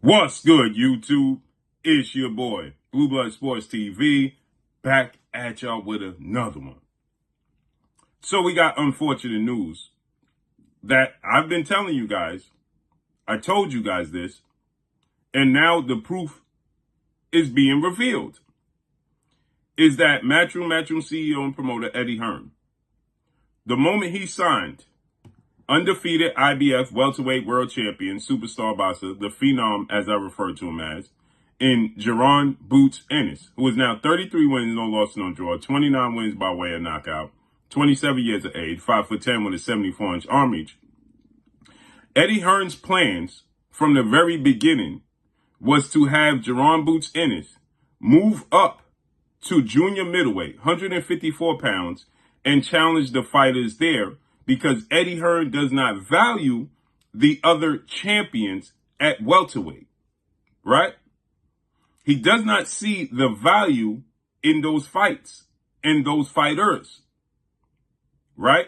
What's good, YouTube? It's your boy, Blue Blood Sports TV, back at y'all with another one. So we got unfortunate news that I've been telling you guys. I told you guys this, and now the proof is being revealed. Is that Matchroom CEO and promoter Eddie Hearn, the moment he signed undefeated IBF welterweight world champion, superstar boxer, the phenom as I refer to him as, in Jaron Boots Ennis, who is now 33 wins, no loss, no draw, 29 wins by way of knockout, 27 years of age, 5'10" with a 74-inch arm reach. Eddie Hearn's plans from the very beginning was to have Jaron Boots Ennis move up to junior middleweight, 154 pounds, and challenge the fighters there, because Eddie Hearn does not value the other champions at welterweight, right? He does not see the value in those fights and those fighters, right?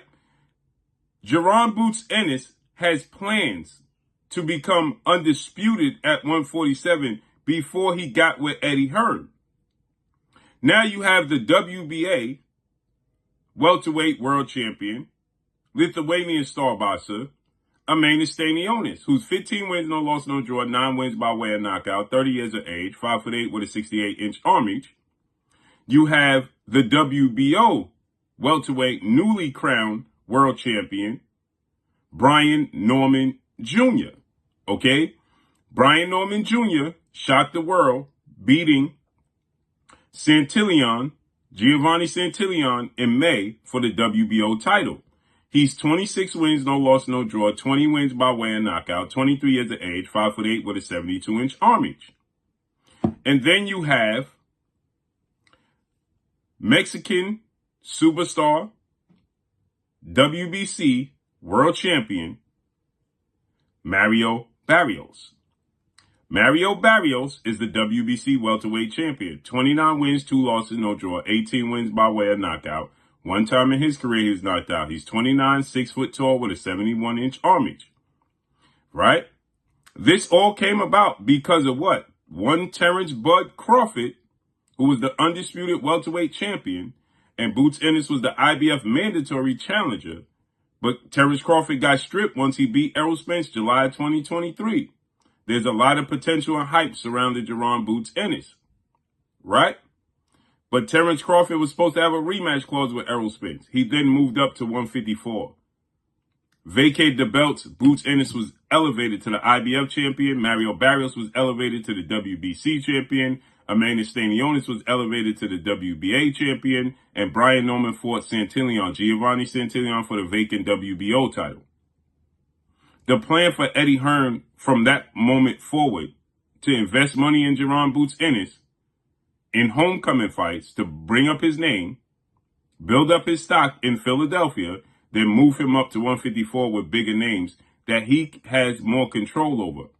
Jaron Boots Ennis has plans to become undisputed at 147 before he got with Eddie Hearn. Now you have the WBA welterweight world champion, Lithuanian star boxer, Ennis, who's 15 wins, no loss, no draw, 9 wins by way of knockout, 30 years of age, 5'8" with a 68-inch arm reach. You have the WBO welterweight newly crowned world champion, Brian Norman Jr. Okay? Brian Norman Jr. shocked the world, beating Giovanni Santillan in May for the WBO title. He's 26 wins, no loss, no draw, 20 wins by way of knockout, 23 years of age, 5'8" with a 72-inch arm reach. And then you have Mexican superstar, WBC world champion, Mario Barrios. Mario Barrios is the WBC welterweight champion. 29 wins, 2 losses, no draw, 18 wins by way of knockout. One time in his career, he was knocked out. He's 29, 6 foot tall with a 71-inch arm reach. Right? This all came about because of what? One Terrence Bud Crawford, who was the undisputed welterweight champion, and Boots Ennis was the IBF mandatory challenger. But Terrence Crawford got stripped once he beat Errol Spence July 2023. There's a lot of potential and hype surrounding Jaron Boots Ennis. Right? But Terrence Crawford was supposed to have a rematch clause with Errol Spence. He then moved up to 154. Vacated the belts. Boots Ennis was elevated to the IBF champion. Mario Barrios was elevated to the WBC champion. Ennis was elevated to the WBA champion. And Brian Norman fought Giovanni Santillan for the vacant WBO title. The plan for Eddie Hearn from that moment forward to invest money in Jaron Boots Ennis in homecoming fights to bring up his name, build up his stock in Philadelphia, then move him up to 154 with bigger names that he has more control over.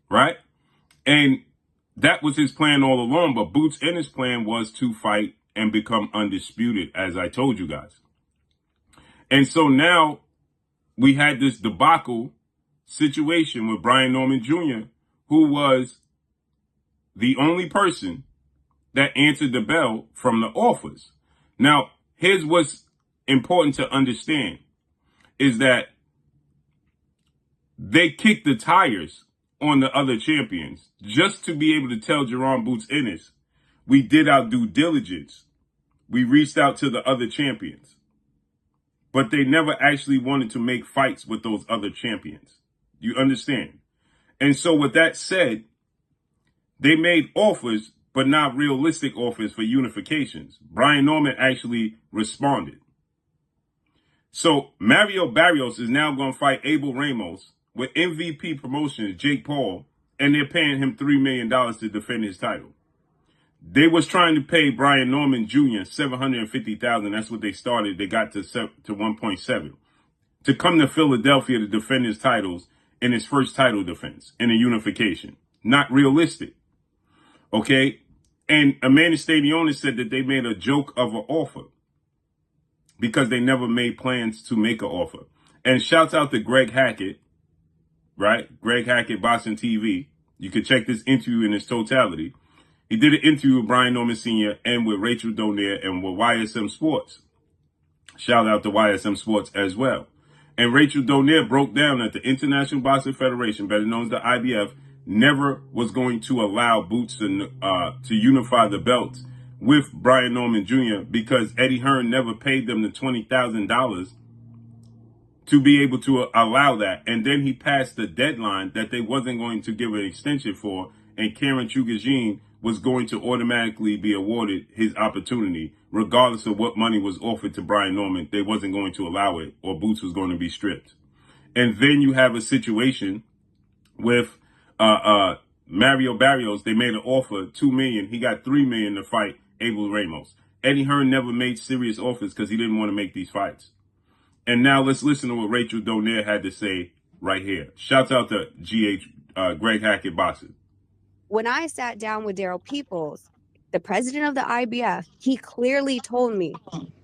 Right? And that was his plan all along, but Boots Ennis' plan was to fight and become undisputed, as I told you guys. And so now we had this debacle situation with Brian Norman Jr., who was the only person that answered the bell from the offers. Now, here's what's important to understand, is that they kicked the tires on the other champions just to be able to tell Jaron Boots Ennis, we did our due diligence. We reached out to the other champions. But they never actually wanted to make fights with those other champions. You understand? And so with that said, they made offers, but not realistic offers for unifications. Brian Norman actually responded. So Mario Barrios is now going to fight Abel Ramos with MVP Promotions, Jake Paul, and they're paying him $3 million to defend his title. They was trying to pay Brian Norman Jr. $750,000. That's what they started. They got to 1.7 to come to Philadelphia to defend his titles in his first title defense in a unification. Not realistic. Okay? And Ennis said that they made a joke of an offer because they never made plans to make an offer. And shouts out to Greg Hackett, right? Greg Hackett, Boxing TV. You can check this interview in its totality. He did an interview with Brian Norman Sr. and with Rachel Donaire and with YSM Sports. Shout out to YSM Sports as well. And Rachel Donaire broke down that the International Boxing Federation, better known as the IBF, never was going to allow Boots to unify the belts with Brian Norman Jr. because Eddie Hearn never paid them the $20,000 to be able to allow that. And then he passed the deadline that they wasn't going to give an extension for, and Karen Chugajin was going to automatically be awarded his opportunity, regardless of what money was offered to Brian Norman. They wasn't going to allow it, or Boots was going to be stripped. And then you have a situation with Mario Barrios. They made an offer, $2 million. He got $3 million to fight Abel Ramos. Eddie Hearn never made serious offers because he didn't want to make these fights. And now let's listen to what Rachel Donaire had to say right here. Shouts out to Greg Hackett Boxing. When I sat down with Daryl Peoples, the president of the IBF, he clearly told me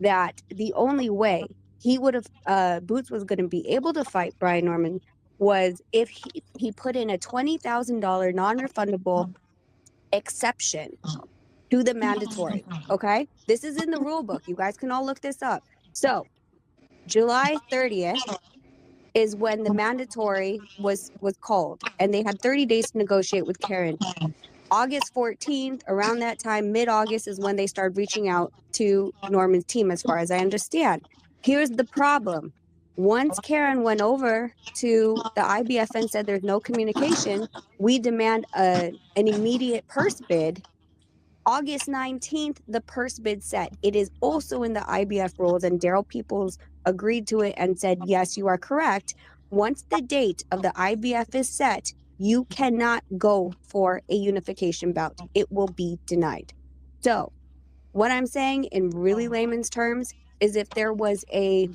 that the only way he would have, Boots was going to be able to fight Brian Norman was if he put in a $20,000 non-refundable exception to the mandatory. Okay? This is in the rule book. You guys can all look this up. So July 30th is when the mandatory was called, and they had 30 days to negotiate with Karen. August 14th, around that time, mid-August, is when they started reaching out to Norman's team, as far as I understand. Here's the problem. Once Karen went over to the IBF and said there's no communication, we demand an immediate purse bid. August 19th, the purse bid set. It is also in the IBF rules, and Daryl Peoples agreed to it and said, yes, you are correct. Once the date of the IBF is set, you cannot go for a unification bout. It will be denied. So what I'm saying in really layman's terms is if there was a